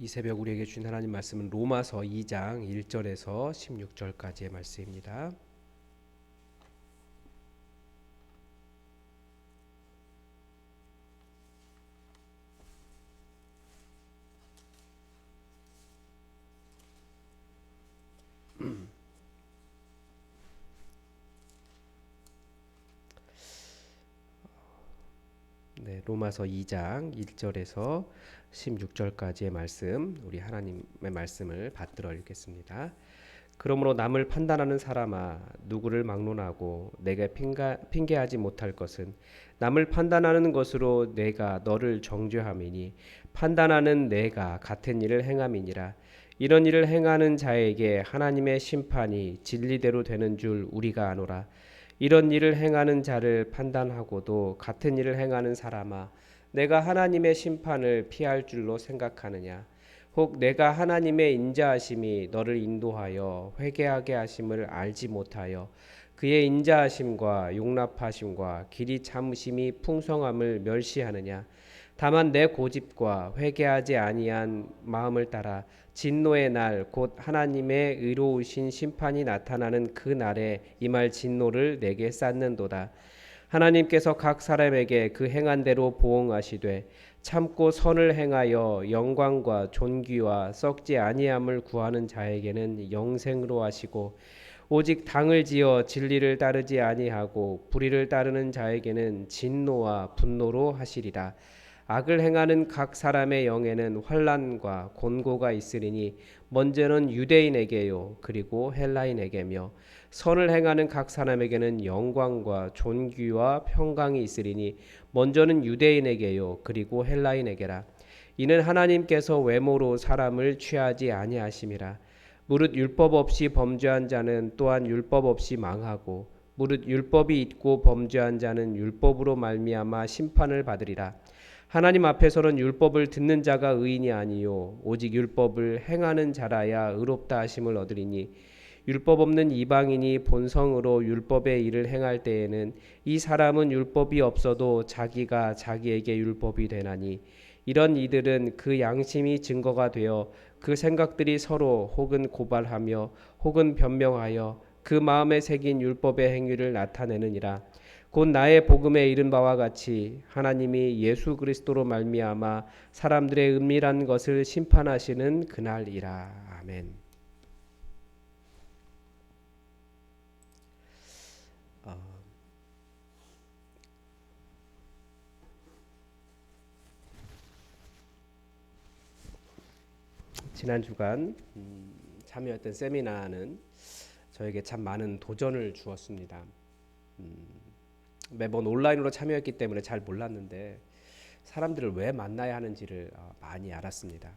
이 새벽 우리에게 주신 하나님 말씀은 로마서 2장 1절에서 16절까지의 말씀입니다. 네, 로마서 2장 1절에서 16절까지의 말씀, 우리 하나님의 말씀을 받들어 읽겠습니다. 그러므로 남을 판단하는 사람아, 누구를 막론하고 내게 핑계하지 못할 것은 남을 판단하는 것으로 내가 너를 정죄함이니 판단하는 내가 같은 일을 행함이니라. 이런 일을 행하는 자에게 하나님의 심판이 진리대로 되는 줄 우리가 아노라. 이런 일을 행하는 자를 판단하고도 같은 일을 행하는 사람아, 내가 하나님의 심판을 피할 줄로 생각하느냐? 혹 내가 하나님의 인자하심이 너를 인도하여 회개하게 하심을 알지 못하여 그의 인자하심과 용납하심과 길이 참으심이 풍성함을 멸시하느냐? 다만 내 고집과 회개하지 아니한 마음을 따라 진노의 날 곧 하나님의 의로우신 심판이 나타나는 그 날에 임할 진노를 내게 쌓는도다. 하나님께서 각 사람에게 그 행한 대로 보응하시되 참고 선을 행하여 영광과 존귀와 썩지 아니함을 구하는 자에게는 영생으로 하시고 오직 당을 지어 진리를 따르지 아니하고 불의를 따르는 자에게는 진노와 분노로 하시리라. 악을 행하는 각 사람의 영에는 환난과 곤고가 있으리니 먼저는 유대인에게요 그리고 헬라인에게며 선을 행하는 각 사람에게는 영광과 존귀와 평강이 있으리니 먼저는 유대인에게요 그리고 헬라인에게라. 이는 하나님께서 외모로 사람을 취하지 아니하심이라. 무릇 율법 없이 범죄한 자는 또한 율법 없이 망하고 무릇 율법이 있고 범죄한 자는 율법으로 말미암아 심판을 받으리라. 하나님 앞에서는 율법을 듣는 자가 의인이 아니요 오직 율법을 행하는 자라야 의롭다 하심을 얻으리니 율법 없는 이방인이 본성으로 율법의 일을 행할 때에는 이 사람은 율법이 없어도 자기가 자기에게 율법이 되나니 이런 이들은 그 양심이 증거가 되어 그 생각들이 서로 혹은 고발하며 혹은 변명하여 그 마음에 새긴 율법의 행위를 나타내느니라. 곧 나의 복음에 이른 바와 같이 하나님이 예수 그리스도로 말미암아 사람들의 은밀한 것을 심판하시는 그날이라. 아멘. 지난 주간 참여했던 세미나는 저에게 참 많은 도전을 주었습니다. 매번 온라인으로 참여했기 때문에 잘 몰랐는데 사람들을 왜 만나야 하는지를 많이 알았습니다.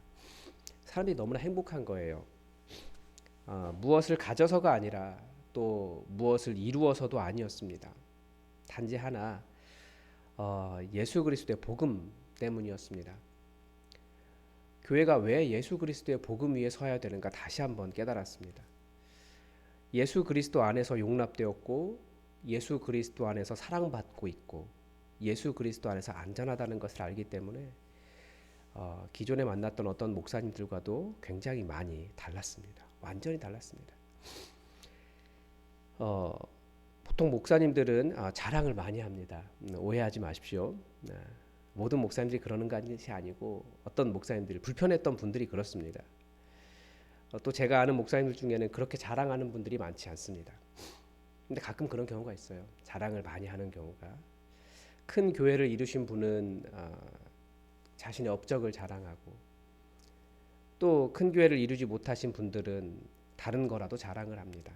사람들이 너무나 행복한 거예요. 무엇을 가져서가 아니라 또 무엇을 이루어서도 아니었습니다. 단지 하나 예수 그리스도의 복음 때문이었습니다. 교회가 왜 예수 그리스도의 복음 위에 서야 되는가 다시 한번 깨달았습니다. 예수 그리스도 안에서 용납되었고 예수 그리스도 안에서 사랑받고 있고 예수 그리스도 안에서 안전하다는 것을 알기 때문에 기존에 만났던 어떤 목사님들과도 굉장히 많이 달랐습니다. 완전히 달랐습니다. 보통 목사님들은 자랑을 많이 합니다. 오해하지 마십시오. 모든 목사님들이 그러는 것이 아니고 어떤 목사님들 불편했던 분들이 그렇습니다. 또 제가 아는 목사님들 중에는 그렇게 자랑하는 분들이 많지 않습니다. 근데 가끔 그런 경우가 있어요. 자랑을 많이 하는 경우가. 큰 교회를 이루신 분은 자신의 업적을 자랑하고 또 큰 교회를 이루지 못하신 분들은 다른 거라도 자랑을 합니다.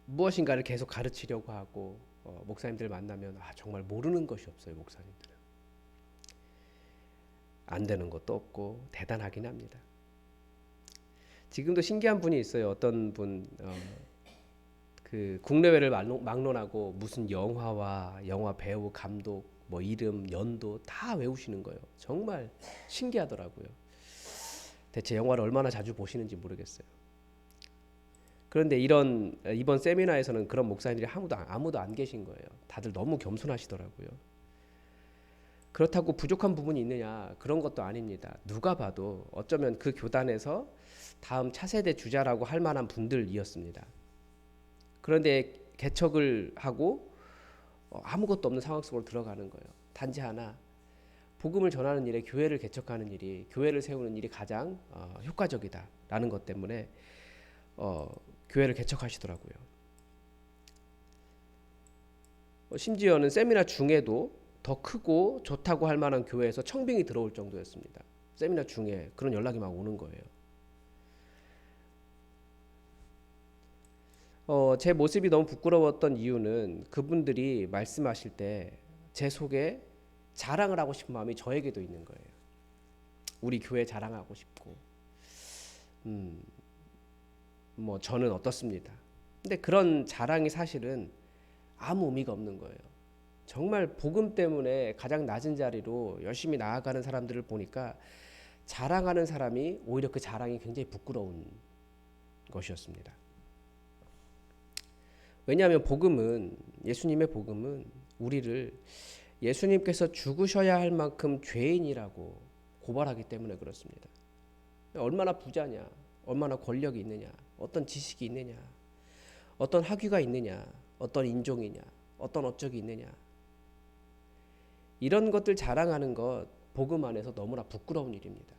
무엇인가를 계속 가르치려고 하고 목사님들 만나면 정말 모르는 것이 없어요. 목사님들은 안 되는 것도 없고 대단하긴 합니다. 지금도 신기한 분이 있어요. 어떤 분 그 국내외를 막론하고 무슨 영화와 영화 배우, 감독, 뭐 이름, 연도 다 외우시는 거예요. 정말 신기하더라고요. 대체 영화를 얼마나 자주 보시는지 모르겠어요. 그런데 이번 세미나에서는 그런 목사님들이 아무도 안 계신 거예요. 다들 너무 겸손하시더라고요. 그렇다고 부족한 부분이 있느냐? 그런 것도 아닙니다. 누가 봐도 어쩌면 그 교단에서 다음 차세대 주자라고 할 만한 분들이었습니다. 그런데 개척을 하고 아무것도 없는 상황 속으로 들어가는 거예요. 단지 하나, 복음을 전하는 일에 교회를 개척하는 일이, 교회를 세우는 일이 가장 효과적이다라는 것 때문에 교회를 개척하시더라고요. 심지어는 세미나 중에도 더 크고 좋다고 할 만한 교회에서 청빙이 들어올 정도였습니다. 세미나 중에 그런 연락이 막 오는 거예요. 제 모습이 너무 부끄러웠던 이유는 그분들이 말씀하실 때 제 속에 자랑을 하고 싶은 마음이 저에게도 있는 거예요. 우리 교회 자랑하고 싶고, 뭐 저는 어떻습니다. 근데 그런 자랑이 사실은 아무 의미가 없는 거예요. 정말 복음 때문에 가장 낮은 자리로 열심히 나아가는 사람들을 보니까 자랑하는 사람이 오히려 그 자랑이 굉장히 부끄러운 것이었습니다. 왜냐하면 복음은, 예수님의 복음은 우리를 예수님께서 죽으셔야 할 만큼 죄인이라고 고발하기 때문에 그렇습니다. 얼마나 부자냐, 얼마나 권력이 있느냐, 어떤 지식이 있느냐, 어떤 학위가 있느냐, 어떤 인종이냐, 어떤 업적이 있느냐, 이런 것들 자랑하는 것 복음 안에서 너무나 부끄러운 일입니다.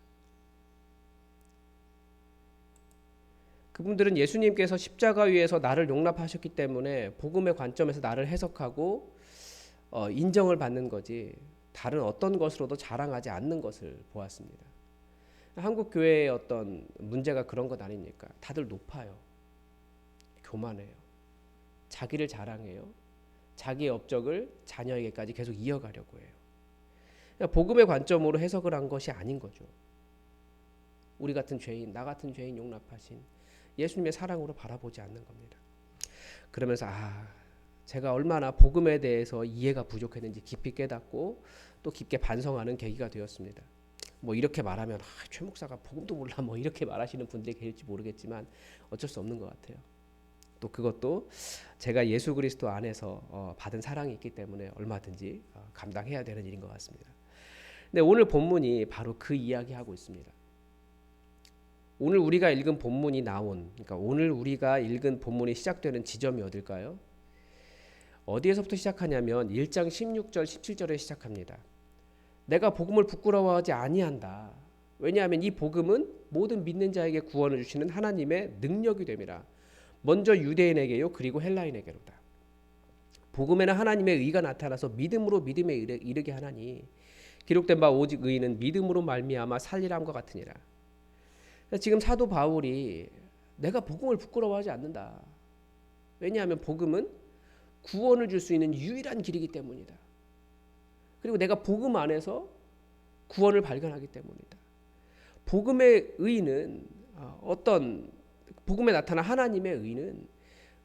그분들은 예수님께서 십자가 위에서 나를 용납하셨기 때문에 복음의 관점에서 나를 해석하고 인정을 받는 거지 다른 어떤 것으로도 자랑하지 않는 것을 보았습니다. 한국 교회의 어떤 문제가 그런 것 아닙니까? 다들 높아요. 교만해요. 자기를 자랑해요. 자기의 업적을 자녀에게까지 계속 이어가려고 해요. 복음의 관점으로 해석을 한 것이 아닌 거죠. 우리 같은 죄인, 나 같은 죄인 용납하신 예수님의 사랑으로 바라보지 않는 겁니다. 그러면서 제가 얼마나 복음에 대해서 이해가 부족했는지 깊이 깨닫고 또 깊게 반성하는 계기가 되었습니다. 뭐 이렇게 말하면 최 목사가 복음도 몰라 뭐 이렇게 말하시는 분들이 계실지 모르겠지만 어쩔 수 없는 것 같아요. 또 그것도 제가 예수 그리스도 안에서 받은 사랑이 있기 때문에 얼마든지 감당해야 되는 일인 것 같습니다. 근데 오늘 본문이 바로 그 이야기하고 있습니다. 오늘 우리가 읽은 본문이 그러니까 오늘 우리가 읽은 본문이 시작되는 지점이 어딜까요? 어디에서부터 시작하냐면 1장 16절 17절에 시작합니다. 내가 복음을 부끄러워하지 아니한다. 왜냐하면 이 복음은 모든 믿는 자에게 구원을 주시는 하나님의 능력이 됨이라. 먼저 유대인에게요 그리고 헬라인에게로다. 복음에는 하나님의 의가 나타나서 믿음으로 믿음에 이르게 하나니 기록된 바 오직 의인은 믿음으로 말미암아 살리람과 같으니라. 지금 사도 바울이 내가 복음을 부끄러워하지 않는다. 왜냐하면 복음은 구원을 줄 수 있는 유일한 길이기 때문이다. 그리고 내가 복음 안에서 구원을 발견하기 때문이다. 복음의 의는 복음에 나타난 하나님의 의는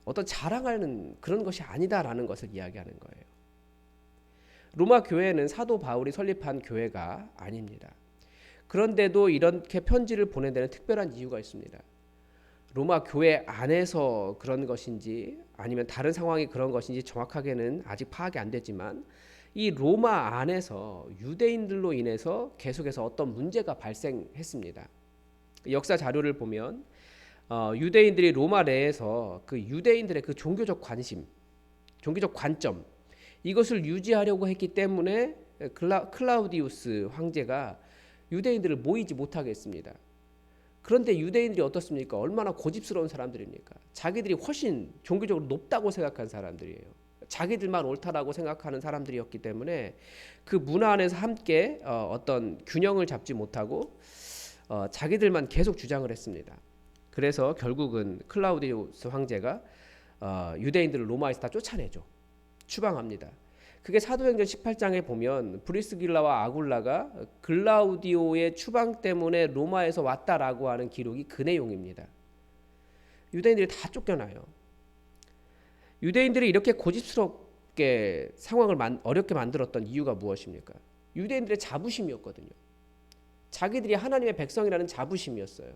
어떤 자랑하는 그런 것이 아니다라는 것을 이야기하는 거예요. 로마 교회는 사도 바울이 설립한 교회가 아닙니다. 그런데도 이렇게 편지를 보낸 데는 특별한 이유가 있습니다. 로마 교회 안에서 그런 것인지 아니면 다른 상황이 그런 것인지 정확하게는 아직 파악이 안 됐지만 이 로마 안에서 유대인들로 인해서 계속해서 어떤 문제가 발생했습니다. 역사 자료를 보면 유대인들이 로마 내에서 그 유대인들의 그 종교적 관심, 종교적 관점 이것을 유지하려고 했기 때문에 클라우디우스 황제가 유대인들을 모이지 못하게 했습니다. 그런데 유대인들이 어떻습니까? 얼마나 고집스러운 사람들입니까? 자기들이 훨씬 종교적으로 높다고 생각한 사람들이에요. 자기들만 옳다라고 생각하는 사람들이었기 때문에 그 문화 안에서 함께 어떤 균형을 잡지 못하고 자기들만 계속 주장을 했습니다. 그래서 결국은 클라우디우스 황제가 유대인들을 로마에서 다 쫓아내죠. 추방합니다. 그게 사도행전 18장에 보면 브리스길라와 아굴라가 글라우디오의 추방 때문에 로마에서 왔다라고 하는 기록이 그 내용입니다. 유대인들이 다 쫓겨나요. 유대인들이 이렇게 고집스럽게 상황을 어렵게 만들었던 이유가 무엇입니까? 유대인들의 자부심이었거든요. 자기들이 하나님의 백성이라는 자부심이었어요.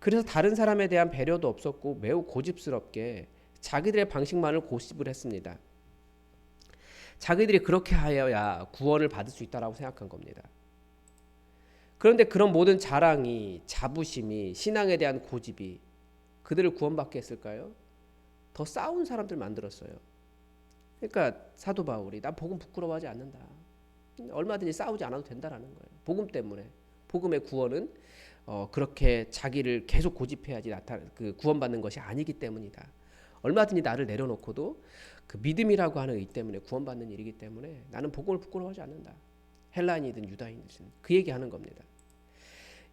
그래서 다른 사람에 대한 배려도 없었고 매우 고집스럽게 자기들의 방식만을 고집을 했습니다. 자기들이 그렇게 하여야 구원을 받을 수 있다라고 생각한 겁니다. 그런데 그런 모든 자랑이, 자부심이, 신앙에 대한 고집이 그들을 구원받게 했을까요? 더 싸운 사람들 만들었어요. 그러니까 사도 바울이 나 복음 부끄러워하지 않는다. 얼마든지 싸우지 않아도 된다라는 거예요. 복음 때문에. 복음의 구원은 그렇게 자기를 계속 고집해야지 구원받는 것이 아니기 때문이다. 얼마든지 나를 내려놓고도 그 믿음이라고 하는 의 때문에 구원받는 일이기 때문에 나는 복음을 부끄러워하지 않는다. 헬라인이든 유다인이든 그 얘기하는 겁니다.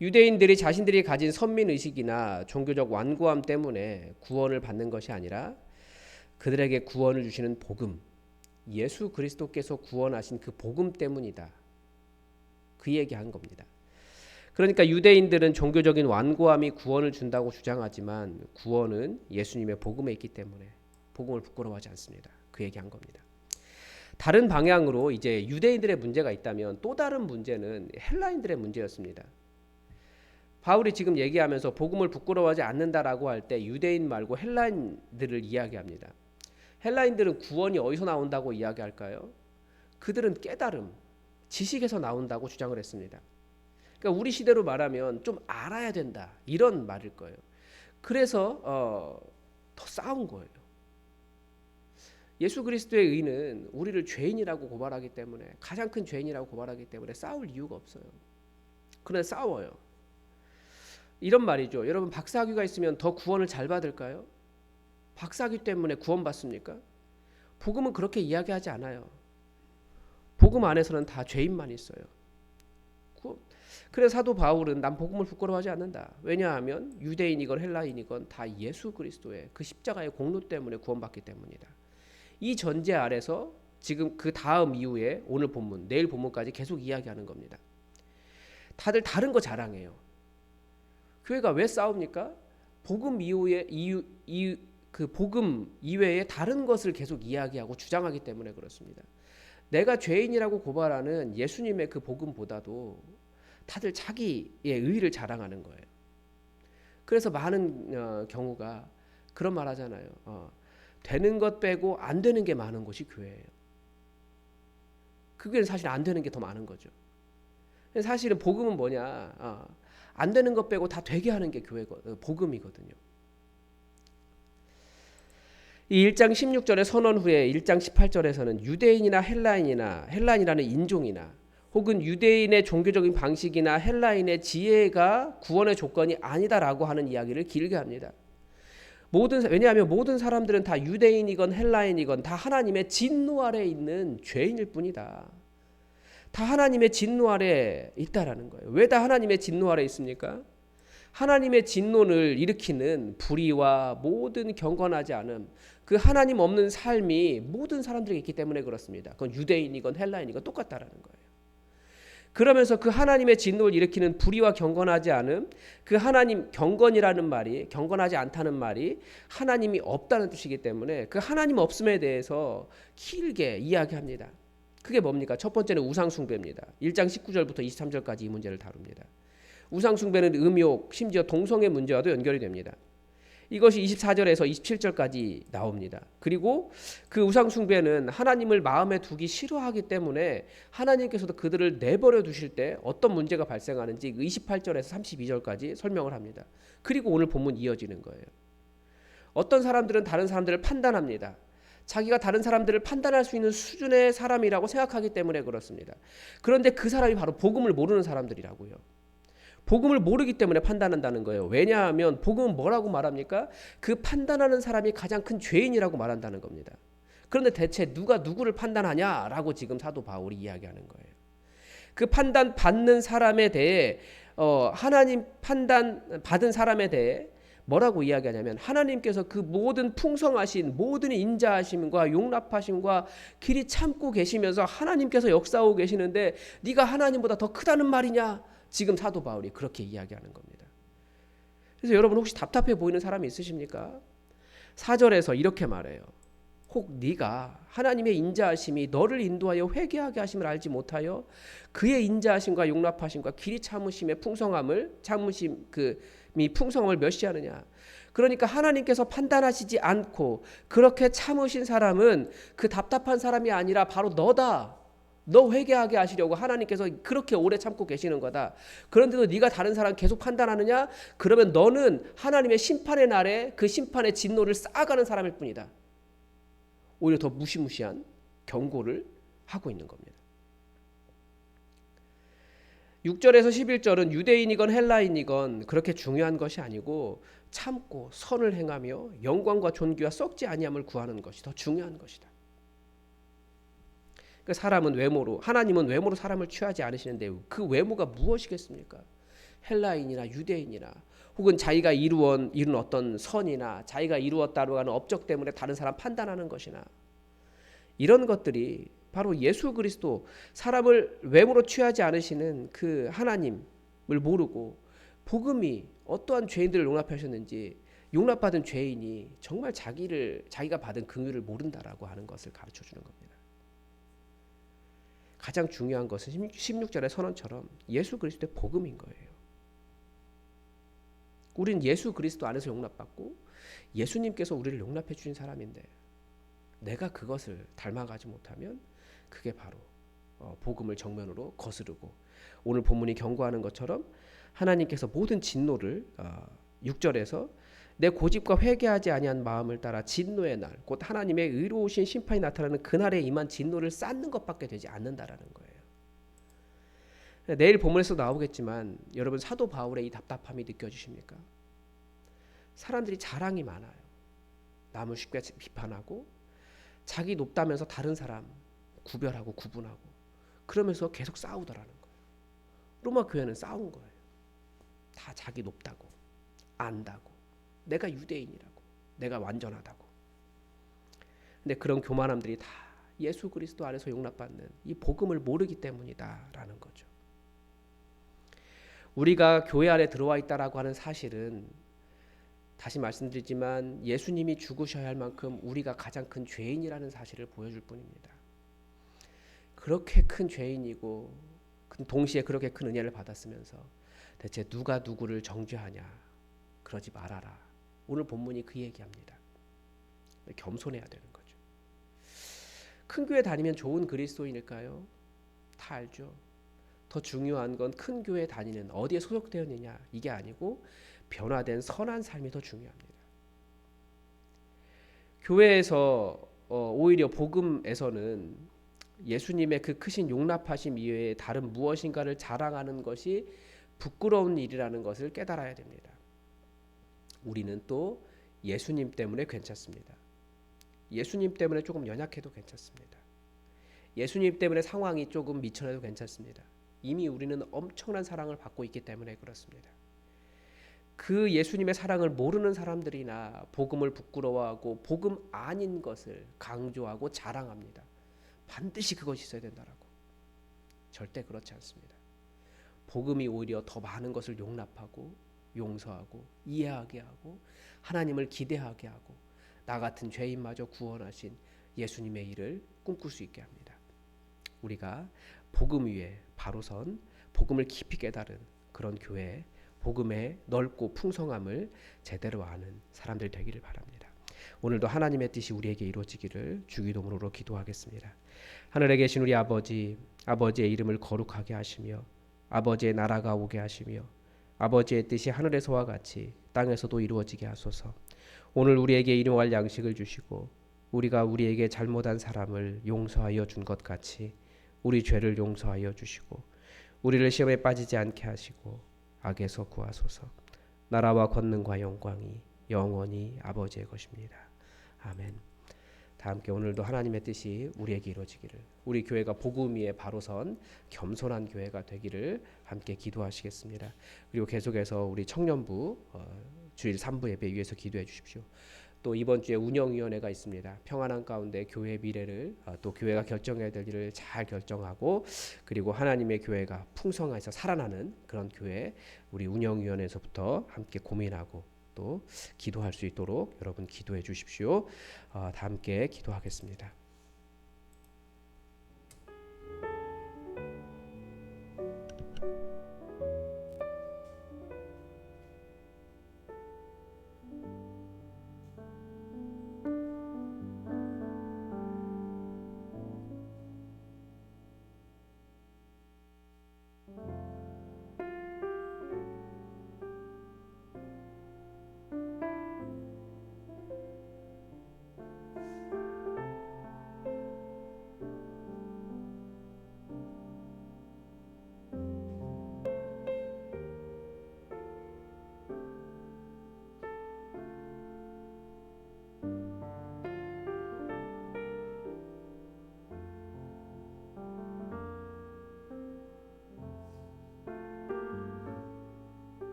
유대인들이 자신들이 가진 선민의식이나 종교적 완고함 때문에 구원을 받는 것이 아니라 그들에게 구원을 주시는 복음, 예수 그리스도께서 구원하신 그 복음 때문이다. 그 얘기한 겁니다. 그러니까 유대인들은 종교적인 완고함이 구원을 준다고 주장하지만 구원은 예수님의 복음에 있기 때문에 복음을 부끄러워하지 않습니다. 그 얘기한 겁니다. 다른 방향으로 이제 유대인들의 문제가 있다면 또 다른 문제는 헬라인들의 문제였습니다. 바울이 지금 얘기하면서 복음을 부끄러워하지 않는다라고 할 때 유대인 말고 헬라인들을 이야기합니다. 헬라인들은 구원이 어디서 나온다고 이야기할까요? 그들은 깨달음, 지식에서 나온다고 주장을 했습니다. 그러니까 우리 시대로 말하면 좀 알아야 된다 이런 말일 거예요. 그래서 더 싸운 거예요. 예수 그리스도의 의는 우리를 죄인이라고 고발하기 때문에 가장 큰 죄인이라고 고발하기 때문에 싸울 이유가 없어요. 그런데 싸워요. 이런 말이죠. 여러분 박사학위가 있으면 더 구원을 잘 받을까요? 박사학위 때문에 구원받습니까? 복음은 그렇게 이야기하지 않아요. 복음 안에서는 다 죄인만 있어요. 그래서 사도 바울은 난 복음을 부끄러워하지 않는다. 왜냐하면 유대인이건 헬라인이건 다 예수 그리스도의 그 십자가의 공로 때문에 구원받기 때문이다. 이 전제 아래서 지금 그 다음 이후에 오늘 본문, 내일 본문까지 계속 이야기하는 겁니다. 다들 다른 거 자랑해요. 교회가 왜 싸웁니까? 복음 이후에 그 복음 이외에 다른 것을 계속 이야기하고 주장하기 때문에 그렇습니다. 내가 죄인이라고 고발하는 예수님의 그 복음보다도 다들 자기의 의의를 자랑하는 거예요. 그래서 많은 경우가 그런 말 하잖아요. 되는 것 빼고 안 되는 게 많은 곳이 교회예요. 그게 사실 안 되는 게 더 많은 거죠. 사실은 복음은 뭐냐? 안 되는 것 빼고 다 되게 하는 게 복음이거든요. 이 1장 16절의 선언 후에 1장 18절에서는 유대인이나 헬라인이라는 인종이나 혹은 유대인의 종교적인 방식이나 헬라인의 지혜가 구원의 조건이 아니다라고 하는 이야기를 길게 합니다. 왜냐하면 모든 사람들은 다 유대인이건 헬라인이건 다 하나님의 진노 아래 있는 죄인일 뿐이다. 다 하나님의 진노 아래 있다라는 거예요. 왜 다 하나님의 진노 아래 있습니까? 하나님의 진노를 일으키는 불의와 모든 경건하지 않음, 그 하나님 없는 삶이 모든 사람들에게 있기 때문에 그렇습니다. 그건 유대인이건 헬라인이건 똑같다라는 거예요. 그러면서 그 하나님의 진노를 일으키는 불의와 경건하지 않음, 그 하나님 경건이라는 말이, 경건하지 않다는 말이 하나님이 없다는 뜻이기 때문에 그 하나님 없음에 대해서 길게 이야기합니다. 그게 뭡니까? 첫 번째는 우상숭배입니다. 1장 19절부터 23절까지 이 문제를 다룹니다. 우상숭배는 음욕, 심지어 동성애 문제와도 연결이 됩니다. 이것이 24절에서 27절까지 나옵니다. 그리고 그 우상숭배는 하나님을 마음에 두기 싫어하기 때문에 하나님께서도 그들을 내버려 두실 때 어떤 문제가 발생하는지 28절에서 32절까지 설명을 합니다. 그리고 오늘 본문 이어지는 거예요. 어떤 사람들은 다른 사람들을 판단합니다. 자기가 다른 사람들을 판단할 수 있는 수준의 사람이라고 생각하기 때문에 그렇습니다. 그런데 그 사람이 바로 복음을 모르는 사람들이라고요. 복음을 모르기 때문에 판단한다는 거예요. 왜냐하면 복음은 뭐라고 말합니까? 그 판단하는 사람이 가장 큰 죄인이라고 말한다는 겁니다. 그런데 대체 누가 누구를 판단하냐라고 지금 사도 바울이 이야기하는 거예요. 그 판단 받는 사람에 대해 하나님 판단 받은 사람에 대해 뭐라고 이야기하냐면 하나님께서 그 모든 풍성하신 모든 인자하심과 용납하심과 길이 참고 계시면서 하나님께서 역사하고 계시는데 네가 하나님보다 더 크다는 말이냐? 지금 사도 바울이 그렇게 이야기하는 겁니다. 그래서 여러분 혹시 답답해 보이는 사람이 있으십니까? 4절에서 이렇게 말해요. 혹 네가 하나님의 인자하심이 너를 인도하여 회개하게 하심을 알지 못하여 그의 인자하심과 용납하심과 길이 참으심의 풍성함을 멸시하느냐. 그러니까 하나님께서 판단하시지 않고 그렇게 참으신 사람은 그 답답한 사람이 아니라 바로 너다. 너 회개하게 하시려고 하나님께서 그렇게 오래 참고 계시는 거다. 그런데도 네가 다른 사람 계속 판단하느냐? 그러면 너는 하나님의 심판의 날에 그 심판의 진노를 쌓아가는 사람일 뿐이다. 오히려 더 무시무시한 경고를 하고 있는 겁니다. 6절에서 11절은 유대인이건 헬라인이건 그렇게 중요한 것이 아니고 참고 선을 행하며 영광과 존귀와 썩지 아니함을 구하는 것이 더 중요한 것이다. 그 사람은 외모로, 하나님은 외모로 사람을 취하지 않으시는데 그 외모가 무엇이겠습니까? 헬라인이나 유대인이나 혹은 자기가 이룬 어떤 선이나 자기가 이루었다고 하는 업적 때문에 다른 사람 판단하는 것이나 이런 것들이 바로 예수 그리스도, 사람을 외모로 취하지 않으시는 그 하나님을 모르고 복음이 어떠한 죄인들을 용납하셨는지, 용납받은 죄인이 정말 자기가 받은 긍휼을 모른다라고 하는 것을 가르쳐 주는 겁니다. 가장 중요한 것은 16절의 선언처럼 예수 그리스도의 복음인 거예요. 우린 예수 그리스도 안에서 용납받고 예수님께서 우리를 용납해 주신 사람인데 내가 그것을 닮아가지 못하면 그게 바로 복음을 정면으로 거스르고, 오늘 본문이 경고하는 것처럼 하나님께서 모든 진노를 6절에서 내 고집과 회개하지 아니한 마음을 따라 진노의 날, 곧 하나님의 의로우신 심판이 나타나는 그날에 임한 진노를 쌓는 것밖에 되지 않는다라는 거예요. 내일 본문에서 나오겠지만 여러분, 사도 바울의 이 답답함이 느껴지십니까? 사람들이 자랑이 많아요. 남을 쉽게 비판하고 자기 높다면서 다른 사람 구별하고 구분하고 그러면서 계속 싸우더라는 거예요. 로마 교회는 싸운 거예요. 다 자기 높다고, 안다고, 내가 유대인이라고, 내가 완전하다고. 근데 그런 교만함들이 다 예수 그리스도 안에서 용납받는 이 복음을 모르기 때문이다라는 거죠. 우리가 교회 안에 들어와 있다라고 하는 사실은, 다시 말씀드리지만 예수님이 죽으셔야 할 만큼 우리가 가장 큰 죄인이라는 사실을 보여줄 뿐입니다. 그렇게 큰 죄인이고 동시에 그렇게 큰 은혜를 받았으면서 대체 누가 누구를 정죄하냐? 그러지 말아라. 오늘 본문이 그 얘기합니다. 겸손해야 되는 거죠. 큰 교회 다니면 좋은 그리스도인일까요? 다 알죠. 더 중요한 건 큰 교회 다니는, 어디에 소속되었느냐 이게 아니고 변화된 선한 삶이 더 중요합니다. 교회에서 오히려 복음에서는 예수님의 그 크신 용납하심 이외에 다른 무엇인가를 자랑하는 것이 부끄러운 일이라는 것을 깨달아야 됩니다. 우리는 또 예수님 때문에 괜찮습니다. 예수님 때문에 조금 연약해도 괜찮습니다. 예수님 때문에 상황이 조금 미천해도 괜찮습니다. 이미 우리는 엄청난 사랑을 받고 있기 때문에 그렇습니다. 그 예수님의 사랑을 모르는 사람들이나 복음을 부끄러워하고 복음 아닌 것을 강조하고 자랑합니다. 반드시 그것이 있어야 된다라고. 절대 그렇지 않습니다. 복음이 오히려 더 많은 것을 용납하고 용서하고 이해하게 하고 하나님을 기대하게 하고 나 같은 죄인마저 구원하신 예수님의 일을 꿈꿀 수 있게 합니다. 우리가 복음 위에 바로 선, 복음을 깊이 깨달은 그런 교회, 복음의 넓고 풍성함을 제대로 아는 사람들 되기를 바랍니다. 오늘도 하나님의 뜻이 우리에게 이루어지기를 주기도문으로 기도하겠습니다. 하늘에 계신 우리 아버지, 아버지의 이름을 거룩하게 하시며 아버지의 나라가 오게 하시며 아버지의 뜻이 하늘에서와 같이 땅에서도 이루어지게 하소서. 오늘 우리에게 일용할 양식을 주시고 우리가 우리에게 잘못한 사람을 용서하여 준 것 같이 우리 죄를 용서하여 주시고 우리를 시험에 빠지지 않게 하시고 악에서 구하소서. 나라와 권능과 영광이 영원히 아버지의 것입니다. 아멘. 다 함께 오늘도 하나님의 뜻이 우리에게 이루어지기를, 우리 교회가 복음 위에 바로 선 겸손한 교회가 되기를 함께 기도하시겠습니다. 그리고 계속해서 우리 청년부 주일 3부 예배 위해서 기도해 주십시오. 또 이번 주에 운영위원회가 있습니다. 평안한 가운데 교회의 미래를, 또 교회가 결정해야 될 일을 잘 결정하고, 그리고 하나님의 교회가 풍성해서 살아나는 그런 교회, 우리 운영위원회에서부터 함께 고민하고 또 기도할 수 있도록 여러분 기도해 주십시오. 다 함께 기도하겠습니다.